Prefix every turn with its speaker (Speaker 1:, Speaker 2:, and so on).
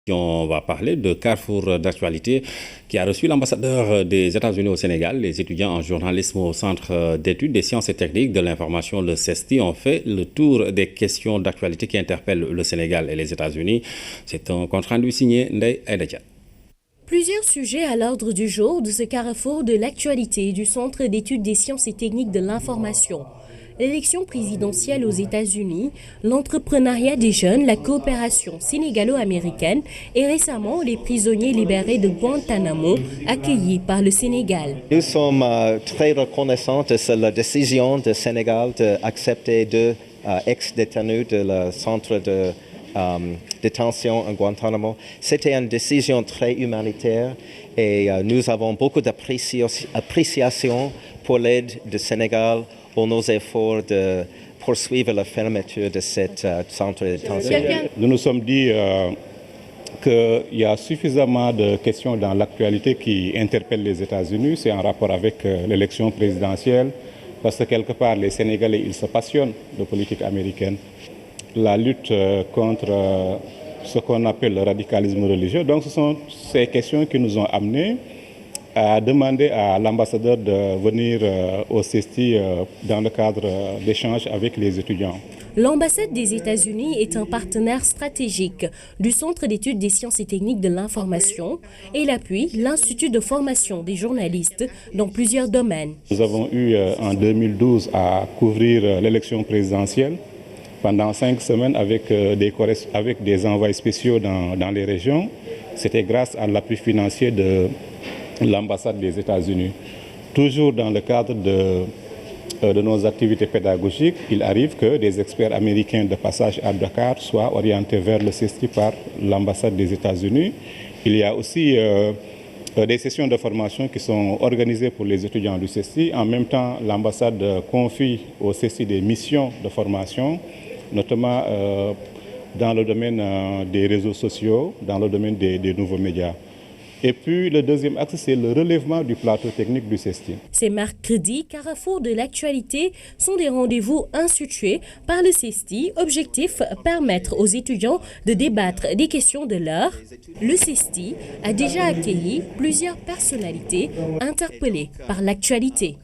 Speaker 1: On va parler de Carrefour d'actualité qui a reçu l'ambassadeur des États-Unis au Sénégal. Les étudiants en journalisme au Centre d'études des sciences et techniques de l'information, le CESTI, ont fait le tour des questions d'actualité qui interpellent le Sénégal et les États-Unis. C'est un compte-rendu signé Ndeye Aïda.
Speaker 2: Plusieurs sujets à l'ordre du jour de ce carrefour de l'actualité du Centre d'études des sciences et techniques de l'information. L'élection présidentielle aux États-Unis, l'entrepreneuriat des jeunes, la coopération sénégalo-américaine et récemment les prisonniers libérés de Guantanamo accueillis par le Sénégal.
Speaker 3: Nous sommes très reconnaissants de la décision du Sénégal d'accepter deux ex-détenus de le centre de détention à Guantanamo. C'était une décision très humanitaire et nous avons beaucoup d'appréciation pour l'aide du Sénégal pour nos efforts de poursuivre la fermeture de ce centre de détention.
Speaker 4: Nous nous sommes dit qu'il y a suffisamment de questions dans l'actualité qui interpellent les États-Unis. C'est en rapport avec l'élection présidentielle, parce que quelque part, les Sénégalais, ils se passionnent de politique américaine. La lutte contre ce qu'on appelle le radicalisme religieux. Donc ce sont ces questions qui nous ont amenés à demander à l'ambassadeur de venir au CESTI dans le cadre d'échanges avec les étudiants.
Speaker 2: L'ambassade des États-Unis est un partenaire stratégique du Centre d'études des sciences et techniques de l'information et l'appuie l'Institut de formation des journalistes dans plusieurs domaines.
Speaker 4: Nous avons eu en 2012 à couvrir l'élection présidentielle pendant 5 semaines avec des envois spéciaux dans les régions. C'était grâce à l'appui financier de l'ambassade des États-Unis. Toujours dans le cadre de nos activités pédagogiques, il arrive que des experts américains de passage à Dakar soient orientés vers le CESTI par l'ambassade des États-Unis. Il y a aussi des sessions de formation qui sont organisées pour les étudiants du CESTI. En même temps, l'ambassade confie au CESTI des missions de formation, notamment dans le domaine des réseaux sociaux, dans le domaine des nouveaux médias. Et puis le deuxième axe, c'est le relèvement du plateau technique du CESTI.
Speaker 2: Ces mercredis, carrefour de l'actualité sont des rendez-vous institués par le CESTI. Objectif, permettre aux étudiants de débattre des questions de l'heure. Le CESTI a déjà accueilli plusieurs personnalités interpellées par l'actualité.